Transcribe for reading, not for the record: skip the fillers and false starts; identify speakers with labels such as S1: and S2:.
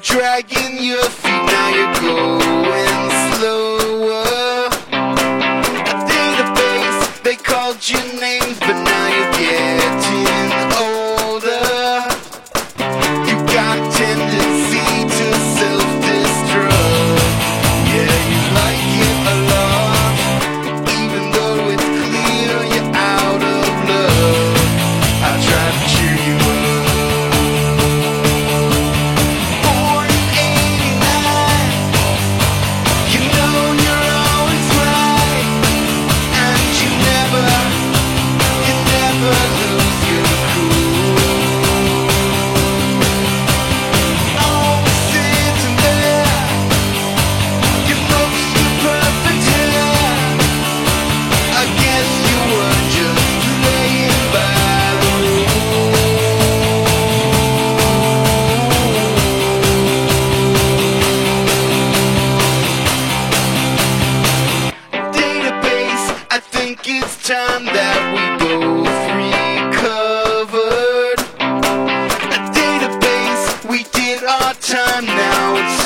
S1: dragging your feet, now you're going slower. A database, they called your names, but now you're getting older. You got a tendency to self-destruct. Yeah, you like it a lot, even though it's clear you're out of love. I try to cheer you up. Born in '89, you know you're always right, and you never lose your cool. Always sitting there, your mostly perfect hair. I guess you were just playing by the database. I think it's time that we both recovered. A database, we did our time, now it's